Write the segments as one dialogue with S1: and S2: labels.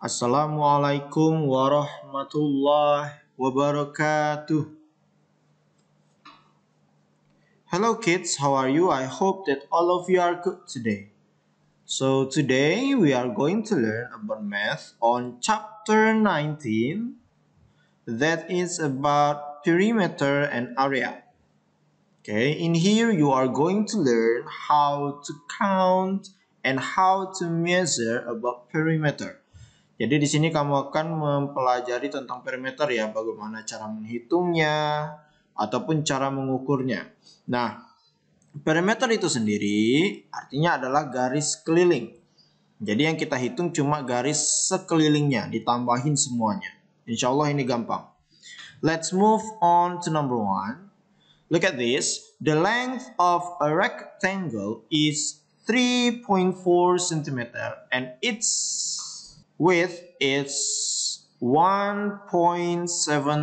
S1: Assalamualaikum warahmatullahi wabarakatuh. Hello kids, how are you? I hope that all of you are good today. So today we are going to learn about math on chapter 19, that is about perimeter and area. Okay, in here you are going to learn how to count and how to measure about perimeter. Jadi di sini kamu akan mempelajari tentang perimeter ya, bagaimana cara menghitungnya ataupun cara mengukurnya. Nah, perimeter itu sendiri artinya adalah garis keliling. Jadi yang kita hitung cuma garis sekelilingnya, ditambahin semuanya. Insya Allah ini gampang. Let's move on to number 1. Look at this. The length of a rectangle is 3.4 cm and its width is 1.7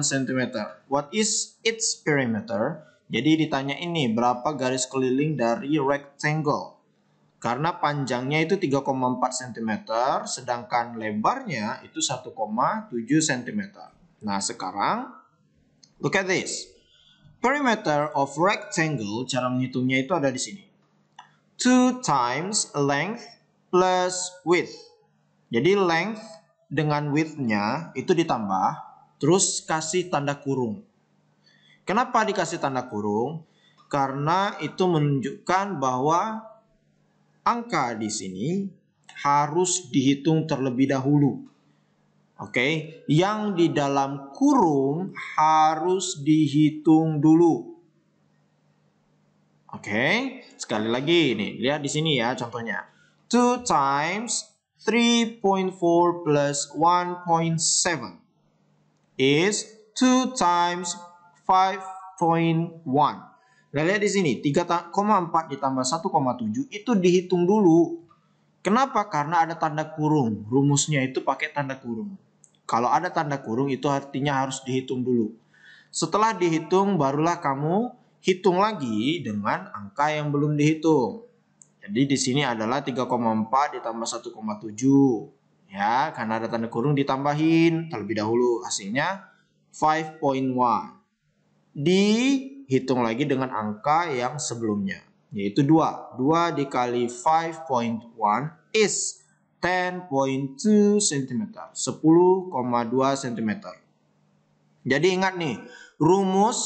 S1: cm. What is its perimeter? Jadi ditanya ini berapa garis keliling dari rectangle. Karena panjangnya itu 3,4 cm, sedangkan lebarnya itu 1,7 cm. Nah sekarang, look at this. Perimeter of rectangle, cara menghitungnya itu ada di sini. 2 times length plus width. Jadi length dengan width-nya itu ditambah, terus kasih tanda kurung. Kenapa dikasih tanda kurung? Karena itu menunjukkan bahwa angka di sini harus dihitung terlebih dahulu. Oke, yang di dalam kurung harus dihitung dulu. Oke, sekali lagi nih, lihat di sini ya contohnya. 2 times 3.4 plus 1.7 is 2 times 5.1. Nah, lihat di sini 3,4 ditambah 1,7 itu dihitung dulu. Kenapa? Karena ada tanda kurung. Rumusnya itu pakai tanda kurung. Kalau ada tanda kurung itu artinya harus dihitung dulu. Setelah dihitung barulah kamu hitung lagi dengan angka yang belum dihitung. Jadi di sini adalah 3,4 ditambah 1,7. Ya, karena ada tanda kurung ditambahin terlebih dahulu. Hasilnya 5.1. Dihitung lagi dengan angka yang sebelumnya, yaitu 2. 2 dikali 5.1 is 10.2 cm. 10,2 cm. Jadi ingat nih, rumus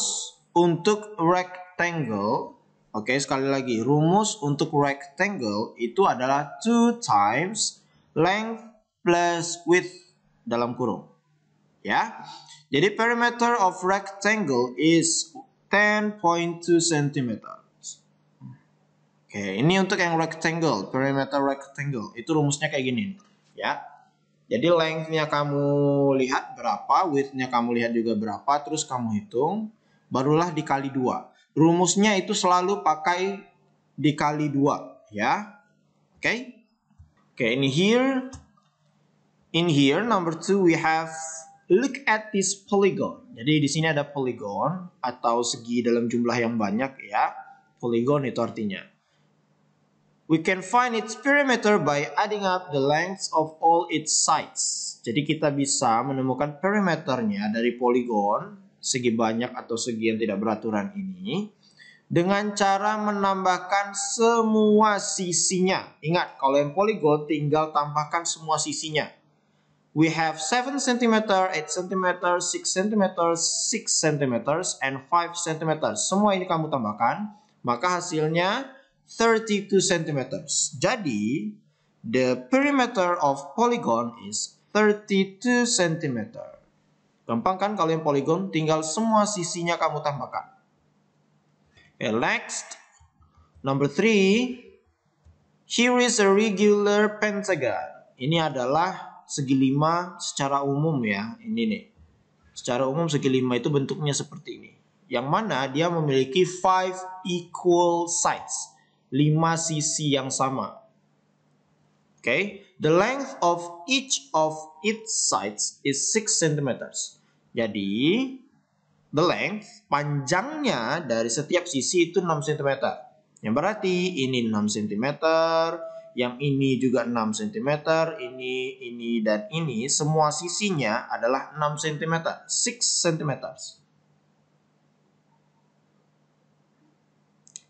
S1: untuk rectangle. Oke, sekali lagi, rumus untuk rectangle itu adalah 2 times length plus width dalam kurung. Ya. Jadi perimeter of rectangle is 10.2 cm. Oke, ini untuk yang rectangle, perimeter rectangle. Itu rumusnya kayak gini, ya. Jadi length-nya kamu lihat berapa, width-nya kamu lihat juga berapa, terus kamu hitung, barulah dikali 2. Rumusnya itu selalu pakai dikali 2, ya. Oke. Oke, in here number 2 we have, look at this polygon. Jadi di sini ada polygon atau segi dalam jumlah yang banyak, ya. Polygon itu artinya. We can find its perimeter by adding up the lengths of all its sides. Jadi kita bisa menemukan perimeternya dari poligon, segi banyak atau segi yang tidak beraturan ini, dengan cara menambahkan semua sisinya. Ingat, kalau yang poligon tinggal tambahkan semua sisinya. We have 7 cm, 8 cm, 6 cm, 6 cm, and 5 cm. Semua ini kamu tambahkan, maka hasilnya 32 cm. Jadi, the perimeter of polygon is 32 cm. Gampang kan kalau yang polygon, tinggal semua sisinya kamu tambahkan. Okay, next, number 3. Here is a regular pentagon. Ini adalah segi 5 secara umum ya. Ini nih. Secara umum segi 5 itu bentuknya seperti ini. Yang mana dia memiliki 5 equal sides. 5 sisi yang sama. Okay, the length of each of its sides is 6 cm. Jadi, the length, panjangnya dari setiap sisi itu 6 cm. Yang berarti ini 6 cm, yang ini juga 6 cm, ini, dan ini, semua sisinya adalah 6 cm, 6 cm.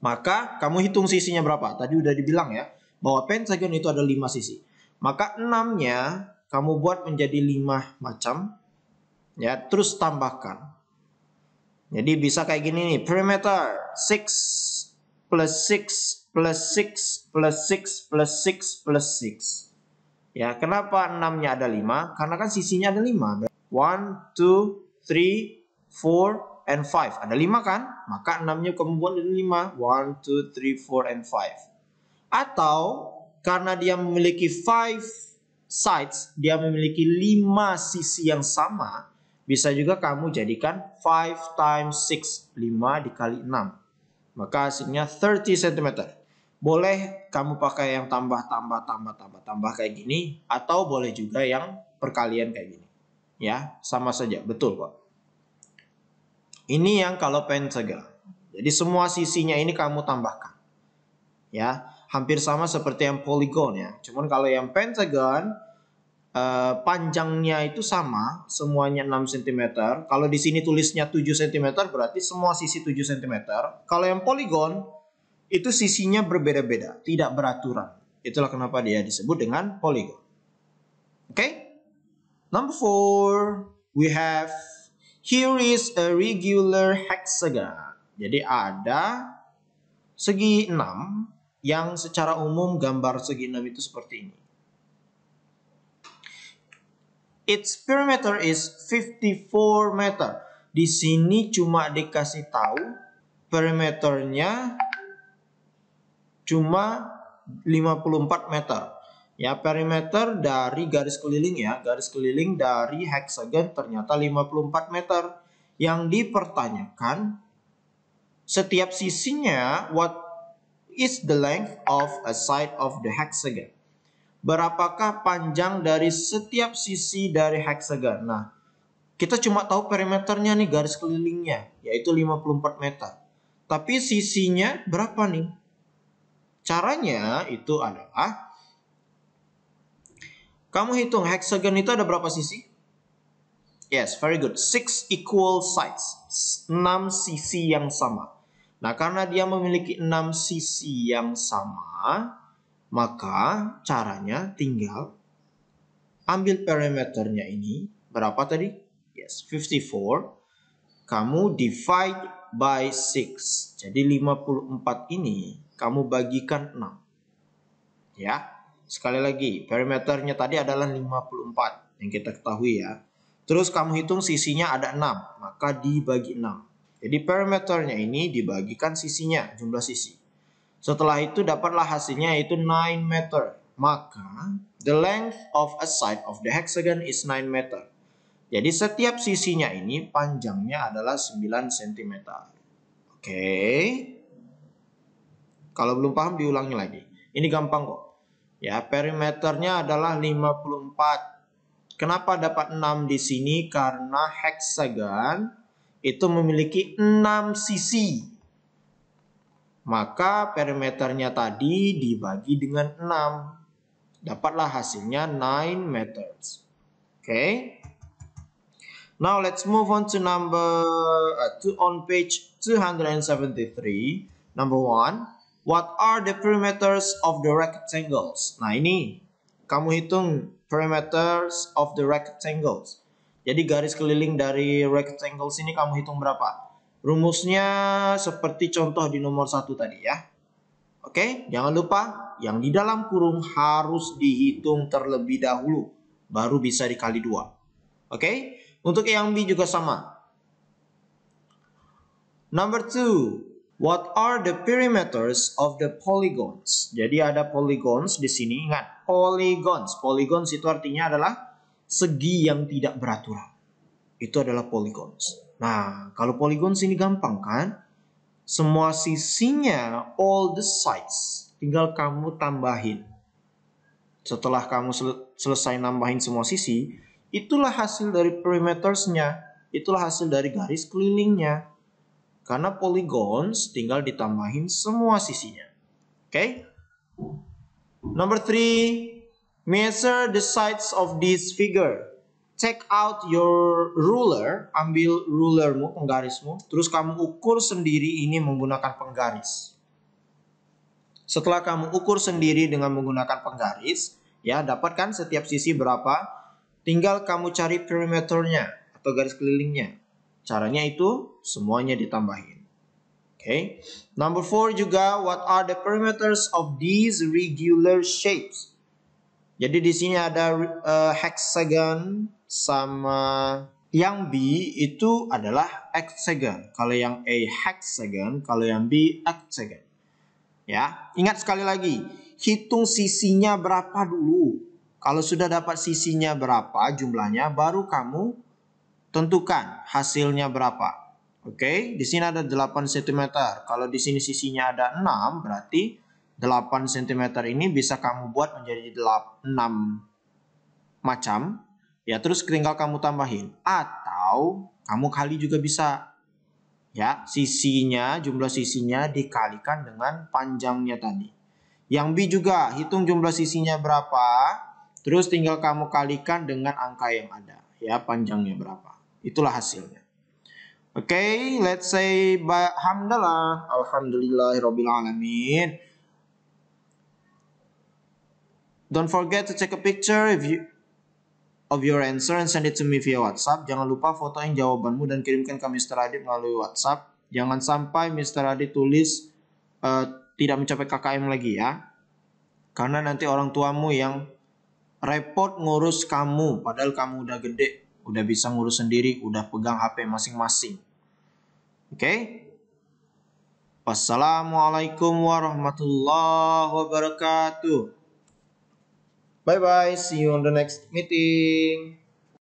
S1: Maka kamu hitung sisinya berapa? Tadi udah dibilang ya, bahwa pentagon itu ada 5 sisi. Maka 6-nya kamu buat menjadi 5 macam, ya, terus tambahkan. Jadi bisa kayak gini nih, perimeter 6 plus 6 plus 6 plus 6 plus 6 plus 6. Ya, kenapa 6-nya ada 5? Karena kan sisinya ada 5. 1, 2, 3, 4, and 5. Ada 5 kan? Maka 6-nya kamu buat jadi 5. 1, 2, 3, 4, and 5. Atau karena dia memiliki 5 sides, dia memiliki 5 sisi yang sama, bisa juga kamu jadikan 5 times 6, 5 dikali 6. Maka hasilnya 30 cm. Boleh kamu pakai yang tambah kayak gini, atau boleh juga yang perkalian kayak gini. Ya, sama saja, betul kok. Ini yang kalau pentagon. Jadi semua sisinya ini kamu tambahkan. Ya, hampir sama seperti yang polygon ya. Cuman kalau yang pentagon panjangnya itu sama, semuanya 6 cm. Kalau di sini tulisnya 7 cm, berarti semua sisi 7 cm. Kalau yang polygon, itu sisinya berbeda-beda, tidak beraturan. Itulah kenapa dia disebut dengan polygon. Oke? Number 4, we have, here is a regular hexagon. Jadi ada segi 6, yang secara umum gambar segi 6 itu seperti ini. Its perimeter is 54 meter. Di sini cuma dikasih tahu perimeternya cuma 54 meter. Ya, perimeter dari garis keliling ya, garis keliling dari hexagon ternyata 54 meter. Yang dipertanyakan, setiap sisinya, what is the length of a side of the hexagon? Berapakah panjang dari setiap sisi dari hexagon? Nah, kita cuma tahu perimeternya nih, garis kelilingnya, yaitu 54 meter. Tapi sisinya berapa nih? Caranya itu adalah, kamu hitung hexagon itu ada berapa sisi? Yes, very good. 6 equal sides. 6 sisi yang sama. Nah, karena dia memiliki 6 sisi yang sama, maka caranya tinggal ambil perimeternya ini. Berapa tadi? Yes, 54. Kamu divide by 6. Jadi 54 ini kamu bagikan 6. Ya. Sekali lagi, perimeternya tadi adalah 54 yang kita ketahui ya. Terus kamu hitung sisinya ada 6, maka dibagi 6. Jadi perimeternya ini dibagikan sisinya, jumlah sisi. Setelah itu dapatlah hasilnya yaitu 9 meter. Maka the length of a side of the hexagon is 9 meter. Jadi setiap sisinya ini panjangnya adalah 9 cm. Oke. Kalau belum paham diulangi lagi. Ini gampang kok. Ya, perimeternya adalah 54. Kenapa dapat 6 di sini? Karena hexagon itu memiliki 6 sisi. Maka perimeternya tadi dibagi dengan 6. Dapatlah hasilnya 9 meters. Okay. Now let's move on to on page 273. Number 1. What are the perimeters of the rectangles? Nah, ini kamu hitung perimeters of the rectangles. Jadi garis keliling dari rectangles ini kamu hitung berapa? Rumusnya seperti contoh di nomor 1 tadi ya. Oke, jangan lupa yang di dalam kurung harus dihitung terlebih dahulu. Baru bisa dikali 2. Oke, untuk yang B juga sama. Number 2. What are the perimeters of the polygons? Jadi ada polygons di sini. Ingat, polygons. Polygons itu artinya adalah segi yang tidak beraturan. Itu adalah polygons. Nah, kalau polygons ini gampang kan? Semua sisinya, all the sides, tinggal kamu tambahin. Setelah kamu selesai nambahin semua sisi, itulah hasil dari perimetersnya. Itulah hasil dari garis kelilingnya. Karena polygons tinggal ditambahin semua sisinya. Oke? Number 3, measure the sides of this figure. Take out your ruler, ambil rulermu, penggarismu, terus kamu ukur sendiri ini menggunakan penggaris. Setelah kamu ukur sendiri dengan menggunakan penggaris, ya dapatkan setiap sisi berapa, tinggal kamu cari perimeternya atau garis kelilingnya. Caranya itu semuanya ditambahin. Okay. Number 4 juga, what are the perimeters of these regular shapes? Jadi di sini ada hexagon sama yang B itu adalah hexagon. Kalau yang A hexagon, kalau yang B octagon. Ya, ingat sekali lagi, hitung sisinya berapa dulu. Kalau sudah dapat sisinya berapa jumlahnya, baru kamu tentukan hasilnya berapa. Oke, di sini ada 8 cm. Kalau di sini sisinya ada 6, berarti 8 cm ini bisa kamu buat menjadi 6 macam. Ya, terus tinggal kamu tambahin. Atau kamu kali juga bisa. Ya, sisinya, jumlah sisinya dikalikan dengan panjangnya tadi. Yang B juga, hitung jumlah sisinya berapa. Terus tinggal kamu kalikan dengan angka yang ada. Ya, panjangnya berapa. Itulah hasilnya. Okay, let's say alhamdulillah, alhamdulillahirabbil alamin. Don't forget to take a picture of your answer and send it to me via WhatsApp. Jangan lupa fotoin jawabanmu dan kirimkan ke Mr. Adit melalui WhatsApp. Jangan sampai Mr. Adit tulis tidak mencapai KKM lagi ya. Karena nanti orang tuamu yang repot ngurus kamu, padahal kamu udah gede. Udah bisa ngurus sendiri, udah pegang HP masing-masing. Oke? Wassalamualaikum warahmatullahi wabarakatuh. Bye-bye. See you on the next meeting.